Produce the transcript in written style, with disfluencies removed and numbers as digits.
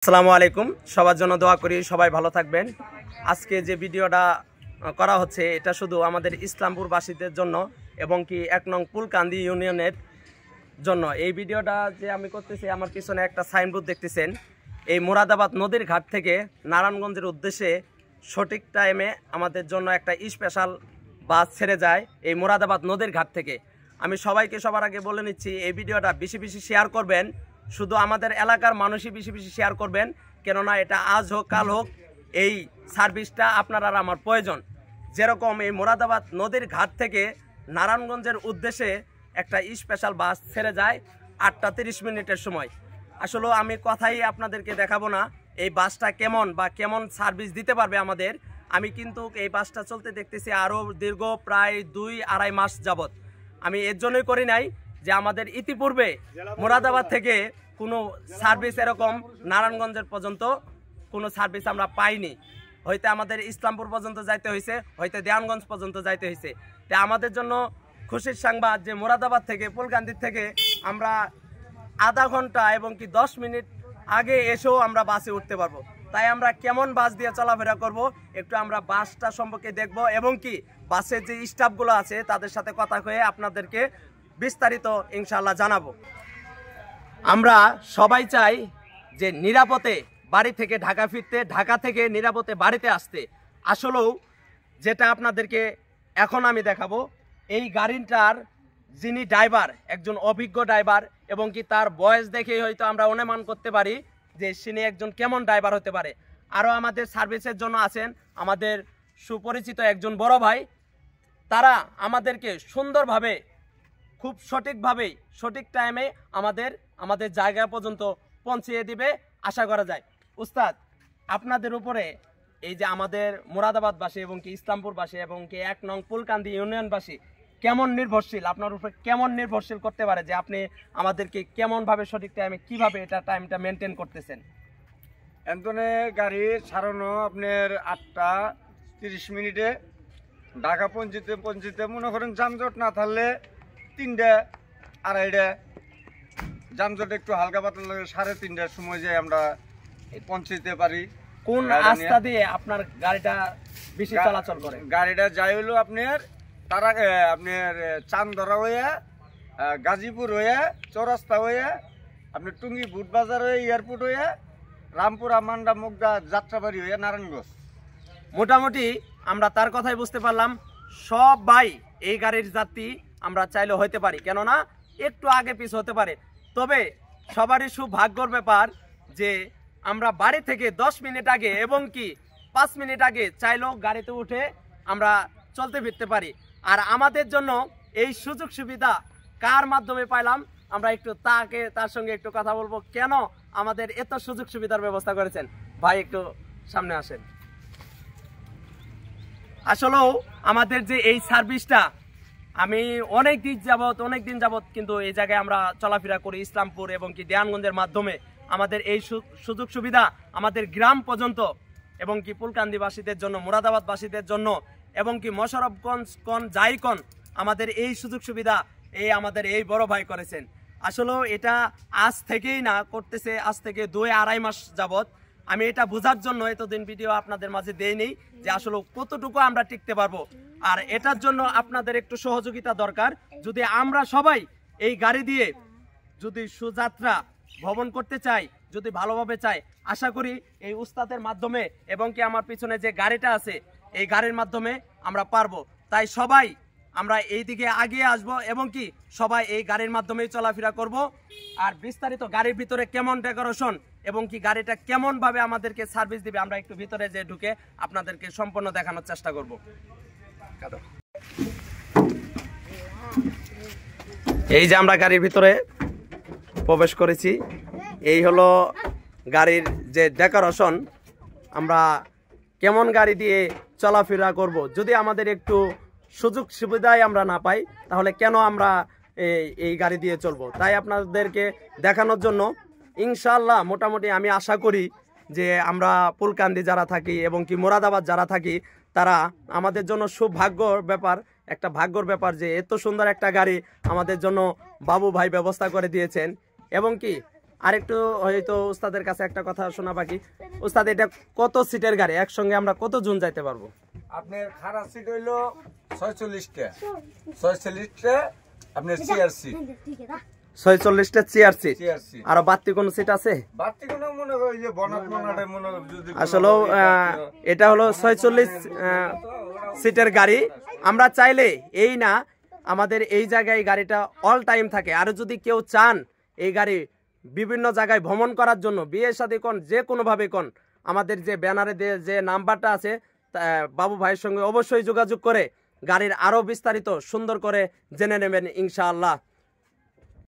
আসসালামু আলাইকুম। সবার জন্য দোয়া করি সবাই ভালো থাকবেন। আজকে যে ভিডিওটা করা হচ্ছে এটা শুধু আমাদের ইসলামপুরবাসীদের জন্য এবং কি ১ নং পুলকান্দি ইউনিয়নের জন্য। এই ভিডিওটা যে আমি করতেছি, আমার পিছনে একটা সাইনবোর্ড দেখতেছেন। এই মুরাদাবাদ নদীর ঘাট থেকে নারায়ণগঞ্জের উদ্দেশ্যে সঠিক টাইমে আমাদের জন্য একটা স্পেশাল বাস ছেড়ে যায় এই মুরাদাবাদ নদীর ঘাট থেকে। আমি সবাইকে সবার আগে বলে নিচ্ছি, এই ভিডিওটা বেশি বেশি শেয়ার করবেন। শুধু আমাদের এলাকার মানুষই বেশি বেশি শেয়ার করবেন, কেননা এটা আজ হোক কাল হোক এই সার্ভিসটা আপনার আর আমার প্রয়োজন। যেরকম এই মুরাদাবাদ নদীর ঘাট থেকে নারায়ণগঞ্জের উদ্দেশ্যে একটা স্পেশাল বাস ছেড়ে যায় ৮টা ৩০ মিনিটের সময়। আসলে আমি কথাই আপনাদেরকে দেখাবো না এই বাসটা কেমন বা কেমন সার্ভিস দিতে পারবে আমাদের। আমি কিন্তু এই বাসটা চলতে দেখতেছি আরও দীর্ঘ প্রায় ২-২.৫ মাস যাবত। আমি এর জন্যই করি নাই যে আমাদের ইতিপূর্বে মুরাদাবাদ থেকে কোনো সার্ভিস এরকম নারায়ণগঞ্জের পর্যন্ত কোনো সার্ভিস আমরা পাইনি। হয়তো আমাদের ইসলামপুর পর্যন্ত যাইতে হয়েছে, হয়তো দেওয়ানগঞ্জ পর্যন্ত যাইতে হয়েছে। তাই আমাদের জন্য খুশির সংবাদ যে মুরাদাবাদ থেকে পুলকান্দির থেকে আমরা আধা ঘন্টা এবং কি ১০ মিনিট আগে এসেও আমরা বাসে উঠতে পারবো। তাই আমরা কেমন বাস দিয়ে চলাফেরা করব, একটু আমরা বাসটা সম্পর্কে দেখব এবং কি বাসের যে স্টাফগুলো আছে তাদের সাথে কথা কয়ে আপনাদেরকে বিস্তারিত ইনশাআল্লাহ জানাবো। আমরা সবাই চাই যে নিরাপদে বাড়ি থেকে ঢাকা ফিরতে, ঢাকা থেকে নিরাপদে বাড়িতে আসতে। আসলেও যেটা আপনাদেরকে এখন আমি দেখাবো, এই গাড়িটার যিনি ড্রাইভার একজন অভিজ্ঞ ড্রাইভার এবং কি তার বয়স দেখেই হয়তো আমরা অনুমান করতে পারি যে তিনি একজন কেমন ড্রাইভার হতে পারে। আরও আমাদের সার্ভিসের জন্য আছেন আমাদের সুপরিচিত একজন বড় ভাই। তারা আমাদেরকে সুন্দরভাবে খুব সঠিকভাবেই সঠিক টাইমে আমাদের জায়গা পর্যন্ত পৌঁছিয়ে দিবে আশা করা যায়। উস্তাদ, আপনাদের উপরে এই যে আমাদের মুরাদাবাদবাসী এবং কি ইসলামপুরবাসী এবং কি ১ নং পুলকান্দি ইউনিয়নবাসী কেমন নির্ভরশীল, আপনার উপরে কেমন নির্ভরশীল করতে পারে যে আপনি আমাদেরকে কেমনভাবে সঠিক টাইমে কিভাবে এটা টাইমটা মেনটেন করতেছেন? এন্তনে গাড়ি ছাড়ানো আপনার ৮টা ৩০ মিনিটে ঢাকা পৌঁছিতে মনে করেন যানজট না থাকলে ৩টা ২.৫টা, যানজট একটু হালকা পাতলা লাগে ৩:৩০টার সময় যে আমরা পৌঁছতে পারি। কোন রাস্তা দিয়ে আপনার গাড়িটা বেশি চলাচল করে? গাড়িটা যাই হলো আপনার আপনার চান্দরা হয়ে, গাজীপুর হয়ে, চৌরাস্তা হয়ে, আপনার টুঙ্গি বুট বাজার হয়ে, এয়ারপোর্ট হয়ে, রামপুরা, মান্ডা, মুগদা, যাত্রাবাড়ি হয়ে নারায়ণগঞ্জ। মোটামুটি আমরা তার কথাই বুঝতে পারলাম সবাই এই গাড়ির যাত্রী আমরা চাইলে হইতে পারি, কেননা একটু আগে পিছ হতে পারে। তবে সবারই সৌভাগ্যর ব্যাপার যে আমরা বাড়ি থেকে ১০ মিনিট আগে এবং কি ৫ মিনিট আগে চাইলেও গাড়িতে উঠে আমরা চলতে ফিরতে পারি। আর আমাদের জন্য এই সুযোগ সুবিধা কার মাধ্যমে পাইলাম আমরা একটু তার সঙ্গে একটু কথা বলবো, কেন আমাদের এত সুযোগ সুবিধার ব্যবস্থা করেছেন। ভাই একটু সামনে আসেন। আসলেও আমাদের যে এই সার্ভিসটা আমি অনেক দিন যাবত কিন্তু এই জায়গায় আমরা চলাফেরা করি ইসলামপুর এবং কি দেওয়ানগঞ্জের মাধ্যমে। আমাদের এই সুযোগ সুবিধা আমাদের গ্রাম পর্যন্ত এবং কি পুলকান্দিবাসীদের জন্য, মুরাদাবাদবাসীদের জন্য এবং কি মোশাররফগঞ্জ যাইকন আমাদের এই সুযোগ সুবিধা আমাদের এই বড় ভাই করেছেন। আসলেও এটা আজ থেকেই না করতেছে, আজ থেকে ২-২.৫ মাস যাবত। আমি এটা বোঝার জন্য এতদিন ভিডিও আপনাদের মাঝে দেইনি যে আসলে কতটুকু আমরা টিকতে পারবো। আর এটার জন্য আপনাদের একটু সহযোগিতা দরকার। যদি আমরা সবাই এই গাড়ি দিয়ে যদি সুযাত্রা ভ্রমণ করতে চাই, যদি ভালোভাবে চাই, আশা করি এই উস্তাদের মাধ্যমে এবং কি আমার পিছনে যে গাড়িটা আছে এই গাড়ির মাধ্যমে আমরা পারবো। তাই সবাই আমরা এই দিকে আগিয়ে আসবো এবং কি সবাই এই গাড়ির মাধ্যমেই চলাফেরা করব। আর বিস্তারিত গাড়ির ভিতরে কেমন ডেকোরেশন এবং কি গাড়িটা কেমন ভাবে আমাদেরকে সার্ভিস দিবে আমরা একটু ভিতরে যে ঢুকে আপনাদেরকে সম্পূর্ণ দেখানোর চেষ্টা করব। এই যে আমরা গাড়ির ভিতরে প্রবেশ করেছি, এই হলো গাড়ির যে ডেকোরেশন। আমরা কেমন গাড়ি দিয়ে চলাফেরা করব, যদি আমাদের একটু সুযোগ সুবিধাই আমরা না পাই তাহলে কেন আমরা এই গাড়ি দিয়ে চলবো। তাই আপনাদেরকে দেখানোর জন্য ইনশাআল্লাহ মোটামুটি আমি আশা করি যে আমরা পুলকান্দি যারা থাকি এবং কি মুরাদাবাদ যারা থাকি তারা আমাদের জন্য সৌভাগ্যর ব্যাপার, একটা ভাগ্যর ব্যাপার যে এত সুন্দর একটা গাড়ি আমাদের জন্য বাবু ভাই ব্যবস্থা করে দিয়েছেন এবং কি আরেকটু হয়তো উস্তাদের কাছে একটা কথা শোনা বাকি। উস্তাদ, এটা কত সিটের গাড়ি? একসঙ্গে আমরা কত জন যাইতে পারবো? আপনার খারাপ সিট হইলো 46টা, 46টা আপনার চেয়ার সিট, 46টা চেয়ার সিট। Chair seat. আর বাড়তি কোন সিট আছে? বাড়তি কোনো মনে করি যে বনাত মনাটে মনে যদি আসলে এটা হলো 46 সিটের গাড়ি। আমরা চাইলে এই না, আমাদের এই জায়গায় গাড়িটা অল টাইম থাকে। আর যদি কেউ চান এই গাড়ি বিভিন্ন জায়গায় ভ্রমণ করার জন্য, বিয়ে শাদী কোন যে কোনোভাবে কোন, আমাদের যে ব্যানারে যে নাম্বারটা আছে বাবু ভাইয়ের সঙ্গে অবশ্যই যোগাযোগ করে গাড়ির আরও বিস্তারিত সুন্দর করে জেনে নেবেন ইনশাআল্লাহ।